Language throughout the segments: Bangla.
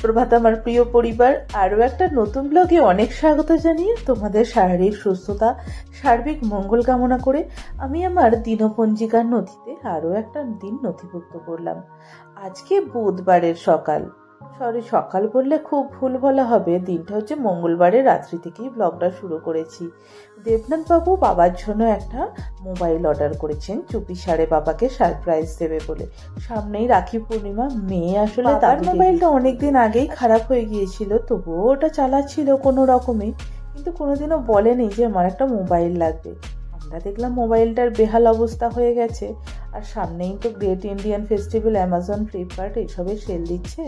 সুপ্রভাত আমার প্রিয় পরিবার, আরও একটা নতুন ব্লগে অনেক স্বাগত জানিয়ে তোমাদের শারীরিক সুস্থতা, সার্বিক মঙ্গল কামনা করে আমি আমার দিনপঞ্জিকার নথিতে আরও একটা দিন নথিভুক্ত করলাম। আজকে বুধবারের সকাল, সকাল বললে খুব ভুল বলা হবে, দিনটা হচ্ছে মঙ্গলবারের রাত্রি থেকেই ব্লগটা শুরু করেছি। দেবনাথ বাবু বাবার জন্য একটা মোবাইল অর্ডার করেছেন চুপি সারে বাবাকে সারপ্রাইজ দেবে বলে। সামনেই রাখি পূর্ণিমা, মেয়ে আসলে তার মোবাইলটা অনেকদিন আগেই খারাপ হয়ে গিয়েছিল, তবুও ওটা চালাচ্ছিল কোনো রকমে, কিন্তু কোনোদিনও বলেনি যে আমার একটা মোবাইল লাগবে। আমরা দেখলাম মোবাইলটার বেহাল অবস্থা হয়ে গেছে, আর সামনেই তো great Indian festival, Amazon, Flipkart এইসবে সেল দিচ্ছে।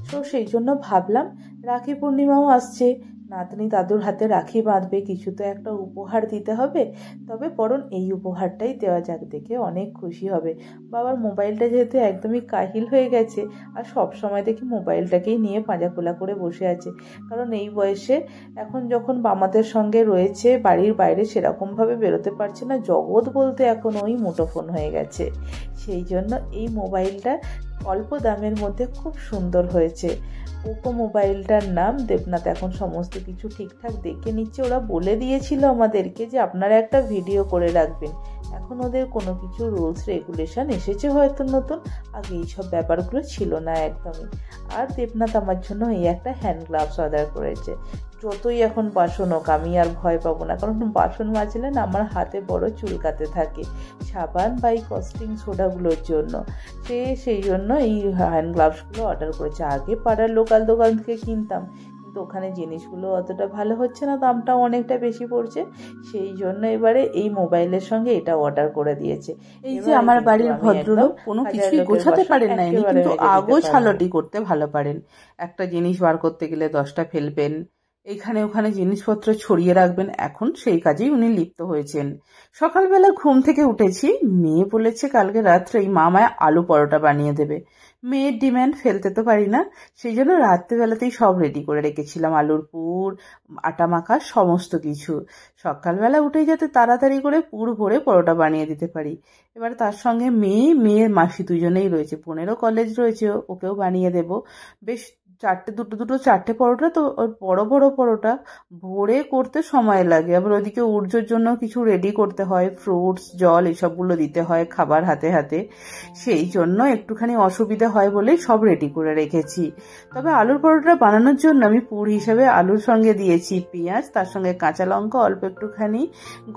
তো সেই জন্য ভাবলাম রাখি পূর্ণিমাও আসছে, নাতনি দাদুর হাতে রাখি বাঁধবে, কিছু তো একটা উপহার দিতে হবে, তবে বরং এই উপহারটাই দেওয়া যাক, দেখে অনেক খুশি হবে। বাবার মোবাইলটা যেহেতু একদমই কাহিল হয়ে গেছে, আর সব সময় দেখি মোবাইলটাকেই নিয়ে পাঁজাখোলা করে বসে আছে, কারণ এই বয়সে এখন যখন আমাদের সঙ্গে রয়েছে, বাড়ির বাইরে সেরকমভাবে বেরোতে পারছে না, জগৎ বলতে এখন ওই মুঠোফোন হয়ে গেছে। সেই জন্য এই মোবাইলটা অল্প দামের মধ্যে খুব সুন্দর হয়েছে। পোকো মোবাইলটার নাম। দেবনাথ এখন সমস্ত কিছু ঠিকঠাক দেখে নিচ্ছে, ওরা বলে দিয়েছিল আমাদেরকে যে আপনারা একটা ভিডিও করে রাখবেন। এখন ওদের কোনো কিছু রুলস রেগুলেশন এসেছে হয়তো নতুন, আগে এইসব ব্যাপারগুলো ছিল না একদমই। আর দেবনাথ আমার জন্য এই একটা হ্যান্ড গ্লাভস অর্ডার করেছে। যতই এখন বাসন হোক আমি আর ভয় পাবো না, কারণ বাসন মাজলে না আমার হাতে বড় চুলকাতে থাকে সাবান বা এই কস্টিং সোডাগুলোর জন্য। সেই জন্য এই হ্যান্ড গ্লাভসগুলো অর্ডার করেছে। আগে পাড়ার লোকাল দোকান থেকে কিনতাম, কিন্তু ওখানে জিনিসগুলো অতটা ভালো হচ্ছে না, দামটাও অনেকটা বেশি পড়ছে, সেই জন্য এবারে এই মোবাইলের সঙ্গে এটা অর্ডার করে দিয়েছে। এই যে আমার বাড়ির ভদ্রলোক কোনো কিছুই গোছাতে পারেন না, কিন্তু আগো ছালটি করতে ভালো পারেন। একটা জিনিস বার করতে গেলে 10টা ফেলবেন, এখানে ওখানে জিনিসপত্র ছড়িয়ে রাখবেন, এখন সেই কাজেই উনি লিপ্ত হয়েছেন। সকালবেলা ঘুম থেকে উঠেছি, মেয়ে বলেছে কালকে রাত্রেই মা আমায় আলু পরোটা বানিয়ে দেবে। মেয়ের ডিম্যান্ড ফেলতে তো পারি না, সেই জন্য রাত্রেবেলাতেই সব রেডি করে রেখেছিলাম, আলুর পুর, আটা মাখা, সমস্ত কিছু। সকালবেলা উঠেই যাতে তাড়াতাড়ি করে পুর ভরে পরোটা বানিয়ে দিতে পারি। এবার তার সঙ্গে মেয়ের মাসি দুজনেই রয়েছে, বোনেরও কলেজ রয়েছে, ওকেও বানিয়ে দেব। বেশ দুটো চারটে পরোটা, তো ওর বড় বড় পরোটা ভরে করতে সময় লাগে, আবার ওদিকে উর্জোর জন্য কিছু রেডি করতে হয়, ফ্রুটস, জল এসবগুলো দিতে হয় খাবার হাতে হাতে, সেই জন্য একটুখানি অসুবিধা হয় বলেই সব রেডি করে রেখেছি। তবে আলুর পরোটা বানানোর জন্য আমি পুর হিসাবে আলুর সঙ্গে দিয়েছি পেঁয়াজ, তার সঙ্গে কাঁচা লঙ্কা, অল্প একটুখানি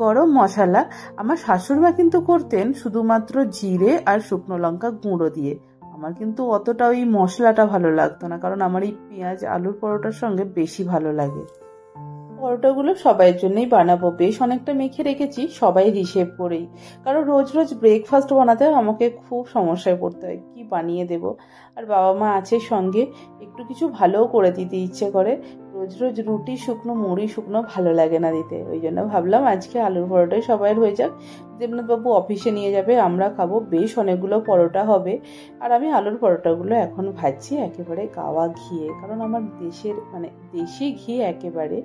গরম মশলা। আমার শাশুড়িমা কিন্তু করতেন শুধুমাত্র জিরে আর শুকনো লঙ্কা গুঁড়ো দিয়ে, আমার কিন্তু অতটা ওই মশলাটা ভালো লাগতো না, কারণ আমার এই পেঁয়াজ আলুর পরোটার সঙ্গে বেশি ভালো লাগে। পরোটাগুলো সবাই জন্যই বানাবো, বেশ অনেকটা মেখে রেখেছি, সবাই হিসেব করেই, কারণ রোজ রোজ ব্রেকফাস্ট বানাতে আমাকে খুব সমস্যায় পড়তে হয়, কি বানিয়ে দেব। আর বাবা মা আছে সঙ্গে, একটু কিছু ভালোও করে দিতে ইচ্ছে করে, রোজ রোজ রুটি শুকনো, মুড়ি শুকনো ভালো লাগে না দিতে, ওই জন্য ভাবলাম আজকে আলুর পরোটাই সবাই হয়ে যাক। দেবনাথবাবু অফিসে নিয়ে যাবে, আমরা খাবো, বেশ অনেকগুলো পরোটা হবে। আর আমি আলুর পরোটাগুলো এখন ভাজছি একেবারে গাওয়া ঘিয়ে, কারণ আমার দেশি ঘি একেবারে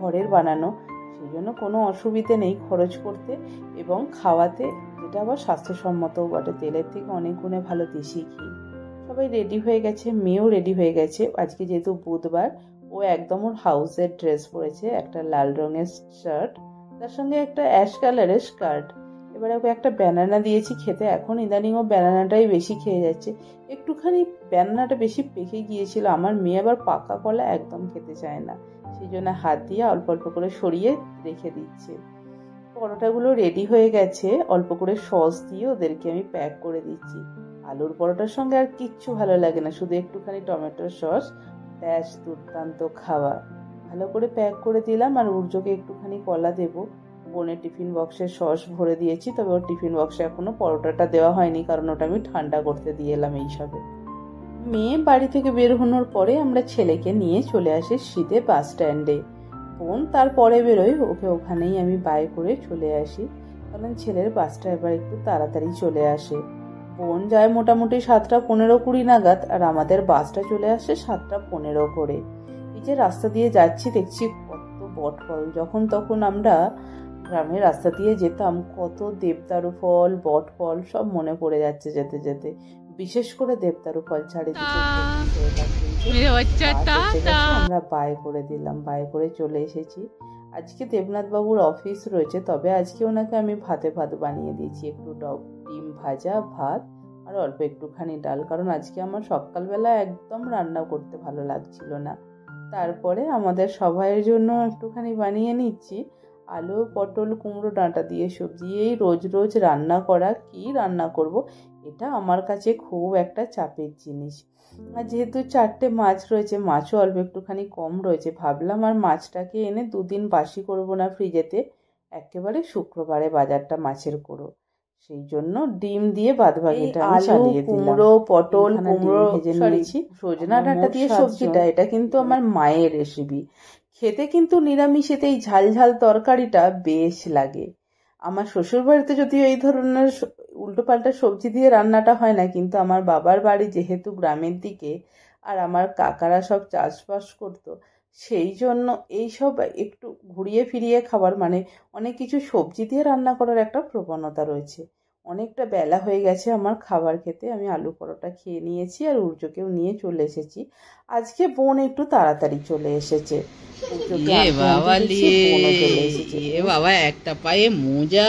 ঘরের বানানো, সেই জন্য কোনো অসুবিধে নেই খরচ করতে এবং খাওয়াতে, যেটা আবার স্বাস্থ্যসম্মতও বটে, তেলের থেকে অনেক গুণে ভালো দেশি ঘি। সবাই রেডি হয়ে গেছে, মেয়েও রেডি হয়ে গেছে। আজকে যেহেতু বুধবার, ও একদম ওর হাউসের ড্রেস পরেছে, একটা লাল রঙের শার্ট, তার সঙ্গে একটা অ্যাশ কালারের স্কার্ট। এবারে ওকে একটা ব্যানানা দিয়েছি খেতে, এখন ইদানিং ও ব্যানানাটাই বেশি খেয়ে যাচ্ছে, একটুখানি ব্যানানাটা বেশি পেকে গিয়েছিল। আমার মেয়ে আবার পাকা কলা একদম খেতে চায় না, সেই জন্য হাত দিয়ে অল্প অল্প করে সরিয়ে রেখে দিচ্ছে। পরোটাগুলো রেডি হয়ে গেছে, অল্প করে সস দিয়ে ওদেরকে আমি প্যাক করে দিচ্ছি। আলুর পরোটার সঙ্গে আর কিচ্ছু ভালো লাগে না, শুধু একটুখানি টমেটোর সস, ব্যাস দুর্দান্ত খাওয়া। ভালো করে প্যাক করে দিলাম, আর উর্জোকে একটুখানি কলা দেবো। বোনের টিফিন বক্সে সস ভরে দিয়েছি, তবে ওর টিফিন বক্সে এখনো পরোটাটা দেওয়া হয়নি, কারণ ওটা আমি ঠান্ডা করতে দিয়ে এলাম এইসবে। মেয়ে বাড়ি থেকে বের হওয়ার পরে আমরা ছেলেকে নিয়ে চলে আসি শীতে বাস স্ট্যান্ডে। বোন তারপরে বেরোয়, ওকে ওখানেই আমি বাই করে চলে আসি, কারণ ছেলের বাসটা এবার একটু তাড়াতাড়ি চলে আসে। বোন যায় মোটামুটি 7:15-20 নাগাদ, আর আমাদের বাসটা চলে আসে 7:15 করে। এই যে রাস্তা দিয়ে যাচ্ছি দেখছি কত বটফল, যখন তখন আমরা গ্রামের রাস্তা দিয়ে যেতাম, কত দেবদারু ফল, বট ফল সব মনে পড়ে যাচ্ছে যেতে যেতে। বিশেষ করে দেবদারু ফল চারিদিকে আমরা বাই করে দিলাম, বাই করে চলে এসেছি। আজকে দেবনাথ বাবুর অফিস রয়েছে, তবে আজকে ওনাকে আমি ভাতে ভাত বানিয়ে দিয়েছি, একটু ডিম ভাজা, ভাত আর অল্প একটুখানি ডাল, কারণ আজকে আমার সকালবেলা একদম রান্না করতে ভালো লাগছিল না। তারপরে আমাদের সবাইয়ের জন্য একটুখানি বানিয়ে নিচ্ছি আলু, পটল, কুমড়ো ডাঁটা দিয়ে সবজি। এই রোজ রোজ রান্না করা, কি রান্না করব, এটা আমার কাছে খুব একটা চাপের জিনিস। আর যেহেতু 4টে মাছ রয়েছে, মাছও অল্প একটুখানি কম রয়েছে, ভাবলাম আর মাছটাকে এনে 2 দিন বাসি করব না ফ্রিজেতে, একেবারে শুক্রবারে বাজারটা মাছের করো। সেই জন্য ডিম দিয়ে বাদবাকিটা আমি চালিয়ে দিলাম। কুমড়ো, পটল, কুমড়ো ভেজে নিয়েছি, সজনা ডাঁটা দিয়ে সবজিটা, এটা কিন্তু আমার মায়ের রেসিপি। খেতে কিন্তু নিরামিষেতে এই ঝাল ঝাল তরকারিটা বেশ লাগে। আমার শ্বশুরবাড়িতে যদিও এই ধরনের উল্টোপাল্টা সবজি দিয়ে রান্নাটা হয় না, কিন্তু আমার বাবার বাড়ি যেহেতু গ্রামের দিকে আর আমার কাকারা সব চাষবাস করতো, সেই জন্য এইসব একটু ঘুরিয়ে ফিরিয়ে খাবার, মানে অনেক কিছু সবজি দিয়ে রান্না করার একটা প্রবণতা রয়েছে। অনেকটা বেলা হয়ে গেছে আমার খাবার খেতে, আমি আলু পরোটা খেয়ে নিয়েছি আর উর্জকেও নিয়ে চলে এসেছি। আজকে বোন একটু তাড়াতাড়ি চলে এসেছে। বাবা একটা পায়ে মোজা,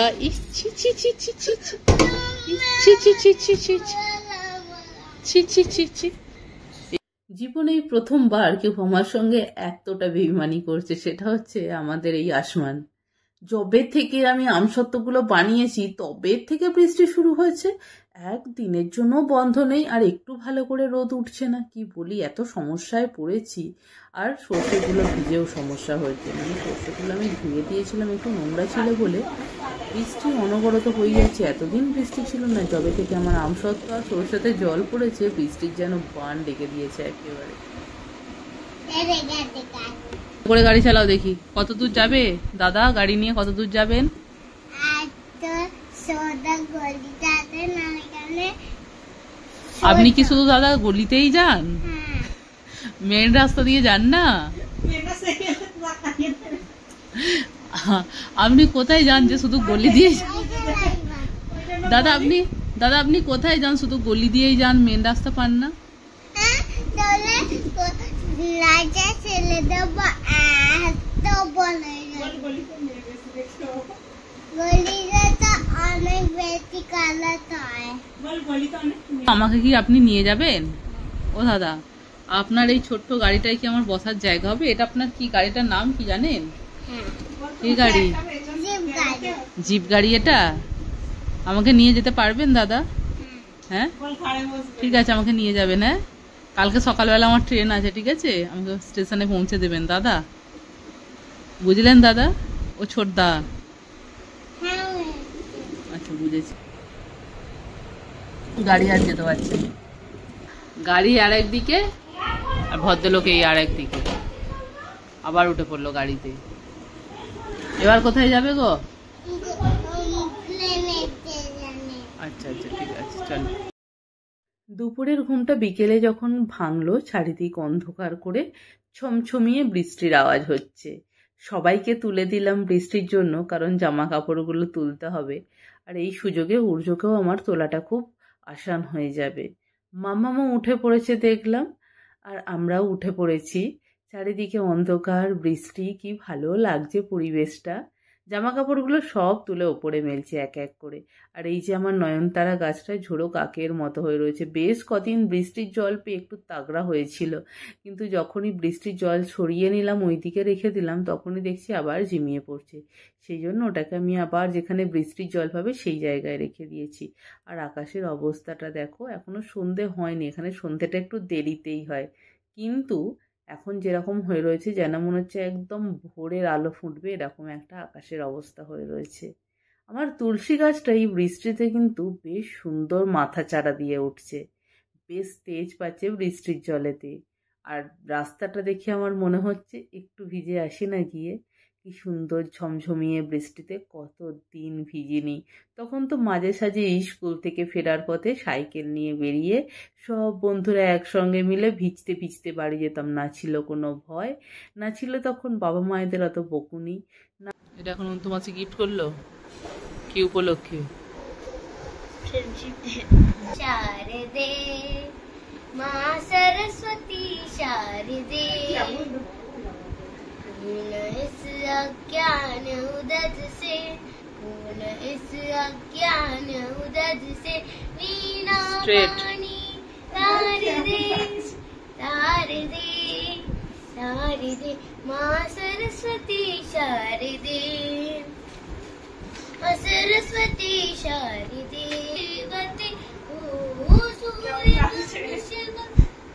জীবনে এই প্রথমবার কেউ আমার সঙ্গে এতটা বেইমানি করছে, সেটা হচ্ছে আমাদের এই আসমান। যবে থেকে আমি আমসত্ত্বগুলো বানিয়েছি তবে থেকে বৃষ্টি শুরু হয়েছে, একদিনের জন্য বন্ধ নেই, আর একটু ভালো করে রোদ উঠছে না। কি বলি, এত সমস্যায় পড়েছি। আর সর্ষেগুলো ভিজেও সমস্যা হয়েছে, মানে সর্ষেগুলো আমি ধুয়ে দিয়েছিলাম, একটু নোংরা ছিল বলে। বৃষ্টি অনবরত হয়ে যাচ্ছে, এতদিন বৃষ্টি ছিল না। যবে থেকে আমার আমসত্ত্ব আর সর্ষেতে জল পড়েছে, বৃষ্টির যেন বান ডেকে দিয়েছে একেবারে। করে গাড়ি চালাও দেখি, কত দূর যাবে দাদা? গাড়ি নিয়ে কত দূর যাবেন? আপনি কি শুধু দাদা গলিতেই যান? মেন রাস্তা দিয়ে যান না? আপনি কোথায় যান যে শুধু গলি দিয়ে? দাদা আপনি কোথায় যান, শুধু গলি দিয়েই যান, মেন রাস্তা পান না? আমাকে কি আপনি নিয়ে যাবেন? ও দাদা, আপনার এই ছোট্ট গাড়িটায় কি আমার বসার জায়গা হবে? এটা আপনার কি গাড়িটার নাম কি জানেন? কি গাড়ি? জিপ গাড়ি। এটা আমাকে নিয়ে যেতে পারবেন দাদা? হ্যাঁ ঠিক আছে, আমাকে নিয়ে যাবেন। হ্যাঁ, কালকে সকালবেলা আমার ট্রেন আছে, ঠিক আছে? আমাকে স্টেশনে পৌঁছে দেবেন দাদা, বুঝলেন দাদা? ও ছোটদা। আচ্ছা বুঝেছি। গাড়ি আর যেতে পারছে, গাড়ি আর একদিকে আর ভদ্রলোক এই আর একদিকে। আবার উঠে পড়লো গাড়িতে। এবার কোথায় যাবে গো? আচ্ছা আচ্ছা ঠিক আছে, চলো। দুপুরের ঘুমটা বিকেলে যখন ভাঙলো, চারিদিক অন্ধকার করে ছমছমিয়ে বৃষ্টির আওয়াজ হচ্ছে। সবাইকে তুলে দিলাম বৃষ্টির জন্য, কারণ জামা কাপড়গুলো তুলতে হবে। আর এই সুযোগে উর্জকেও আমার তোলাটা খুব আসান হয়ে যাবে। মাম্মামও উঠে পড়েছে দেখলাম, আর আমরাও উঠে পড়েছি। চারিদিকে অন্ধকার, বৃষ্টি, কি ভালো লাগছে পরিবেশটা। জামা কাপড়গুলো সব তুলে ওপরে মেলছে এক এক করে। আর এই যে আমার নয়নতারা গাছটা ঝোড়ো কাকের মতো হয়ে রয়েছে। বেশ কদিন বৃষ্টির জল পেয়ে একটু তাগড়া হয়েছিল, কিন্তু যখনই বৃষ্টির জল ছড়িয়ে নিলাম, ওই দিকে রেখে দিলাম, তখনই দেখছি আবার ঝিমিয়ে পড়ছে। সেই জন্য ওটাকে আমি আবার যেখানে বৃষ্টির জল পাবে সেই জায়গায় রেখে দিয়েছি। আর আকাশের অবস্থাটা দেখো, এখনো সন্ধে হয়নি, এখানে সন্ধেটা একটু দেরিতেই হয়, কিন্তু এখন যেরকম হয়ে রয়েছে যেন মনে হচ্ছে একদম ভোরের আলো ফুটবে, এরকম একটা আকাশের অবস্থা হয়ে রয়েছে। আমার তুলসী গাছটা এই বৃষ্টিতে কিন্তু বেশ সুন্দর মাথা চারা দিয়ে উঠছে, বেশ তেজ পাচ্ছে বৃষ্টির জলেতে। আর রাস্তাটা দেখে আমার মনে হচ্ছে একটু ভিজে আসি না গিয়ে। কি সুন্দর ঝমঝমিয়ে বৃষ্টিতে, কত দিন ভিজিনি। তখন তো মাঝে সাঝে স্কুল থেকে ফেরার পথে সাইকেল নিয়ে বেরিয়ে সব বন্ধুরা একসঙ্গে মিলে ভিজতে ভিজতে বাড়ি যেতাম। না ছিল কোনো ভয়, না ছিল তখন বাবা মায়েদের অত বকুনি না। এটা এখন তোমাকে গিফট করলো কি উপলক্ষে? शारदे माँ सरस्वती शारदे इस अज्ञान उदद से इस अज्ञान उदद से वीणा पानी शारदे शारदे शारदे माँ सरस्वती शारदे सरस्वती शारदे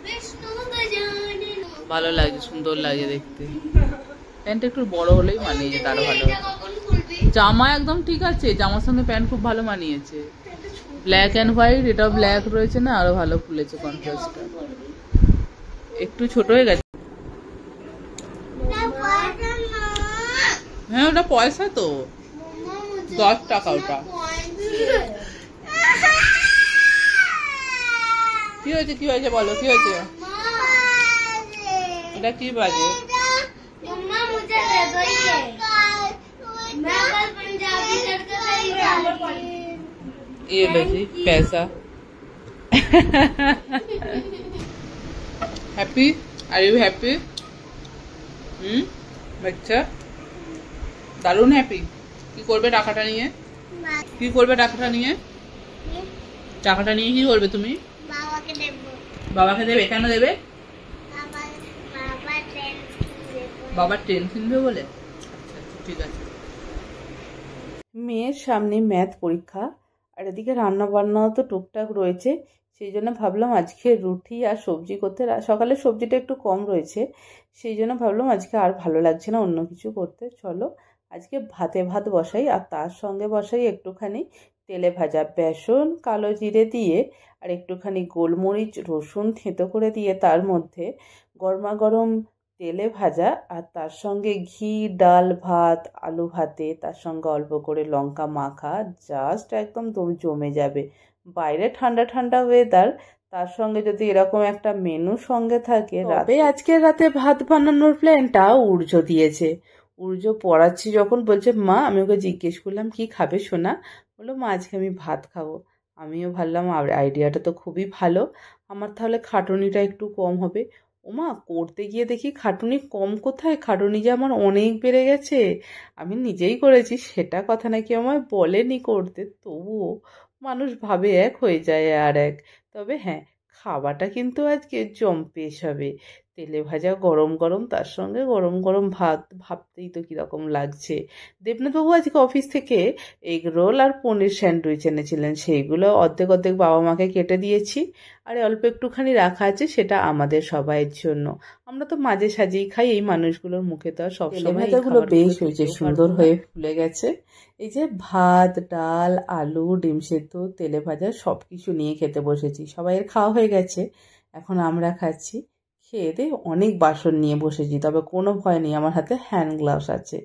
विष्णु गजानन। ভালো লাগে, সুন্দর লাগে দেখতে। প্যান্ট একটু বড় হলেই মানিয়েছে, তারও ভালো। জামা একদম ঠিক আছে, জামার সঙ্গে প্যান্ট খুব ভালো মানিয়েছে। ব্ল্যাক অ্যান্ড হোয়াইট, এটাও ব্ল্যাক রয়েছে না, আরো ভালো খুলেছে কন্ট্রাস্টটা। একটু ছোট হয়ে গেছে। হ্যাঁ ওটা পয়সা তো, 10 টাকা ওটা। কি হয়েছে কি হয়েছে বলো, কি হয়েছে? এটা কি বাজে? ये लो जी पैसा। हैप्पी? Are you happy? বাচ্চা দারুণ হ্যাপি। কি করবে টাকাটা নিয়ে? কি করবে টাকাটা নিয়ে? টাকাটা নিয়ে কি করবে তুমি? বাবাকে দেব। বাবাকে দেবে? কেন দেবে? বাবা ট্রেন কিনবে বলে? আচ্ছা ঠিক আছে। মেয়ের সামনে ম্যাথ পরীক্ষা, আর এদিকে রান্না বান্নাও তো টুকটাক রয়েছে। সেই জন্য ভাবলাম আজকে রুটি আর সবজি করতে। সকালে সবজিটা একটু কম রয়েছে, সেই জন্য ভাবলাম আজকে আর ভালো লাগছে না অন্য কিছু করতে। চলো আজকে ভাত বসাই, আর তার সঙ্গে বসাই একটুখানি তেলে ভাজা বেসন কালো জিরে দিয়ে আর একটুখানি গোলমরিচ রসুন থেঁতো করে দিয়ে তার মধ্যে গরমা গরম তেলে ভাজা, আর তার সঙ্গে ঘি ডাল ভাত আলু ভাতে তার সঙ্গে অল্প করে লঙ্কা মাখা, জাস্ট একদম জমে যাবে। বাইরে ঠান্ডা ঠান্ডা ওয়েদার, তার সঙ্গে যদি এরকম একটা মেনু সঙ্গে থাকে। তবে আজকে রাতে ভাত বানানোর প্ল্যানটা উর্জ দিয়েছে। উর্জ পড়াচ্ছি যখন বলছে মা, আমি ওকে জিজ্ঞেস করলাম কি খাবে সোনা? বললো মা আজকে আমি ভাত খাবো। আমিও ভাবলাম আইডিয়াটা তো খুবই ভালো, আমার তাহলে খাটুনিটা একটু কম হবে। ওমা করতে গিয়ে দেখি খাটুনি কম কোথায়, খাটুনি যে আমার অনেক বেড়ে গেছে। আমি নিজেই করেছি সেটা কথা নাকি আমায় বলেনি করতে, তবুও মানুষ ভাবে এক হয়ে যায় আর এক। তবে হ্যাঁ, খাওয়াটা কিন্তু আজকে জম্পেশ হবে। তেলে ভাজা গরম গরম, তার সঙ্গে গরম গরম ভাত, ভাবতেই তো কীরকম লাগছে। দেবনাথবাবু আজকে অফিস থেকে এগ রোল আর পনির স্যান্ডউইচ এনেছিলেন, সেইগুলো অর্ধেক অর্ধেক বাবা মাকে কেটে দিয়েছি, আর অল্প একটুখানি রাখা আছে, সেটা আমাদের সবাইয়ের জন্য। আমরা তো মাঝে সাঝেই খাই, এই মানুষগুলোর মুখে তো আর সবসময় ভাজাগুলো বেশ হয়েছে, সুন্দর হয়ে ফুলে গেছে। এই যে ভাত ডাল আলু ডিম সেদ্ধ তেলে ভাজা সব কিছু নিয়ে খেতে বসেছি। সবাইয়ের খাওয়া হয়ে গেছে, এখন আমরা খাচ্ছি। খেয়ে দিয়ে অনেক বাসন নিয়ে বসেছি, তবে কোনো ভয় নেই, আমার হাতে হ্যান্ড গ্লাভস আছে।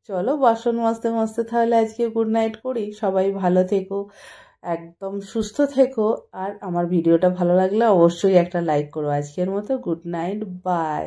চলো বাসন মাজতে মাজতে তাহলে আজকে গুড নাইট করি। সবাই ভালো থেকো, একদম সুস্থ থেকো, আর আমার ভিডিওটা ভালো লাগলে অবশ্যই একটা লাইক করো। আজকের মতো গুড নাইট, বাই।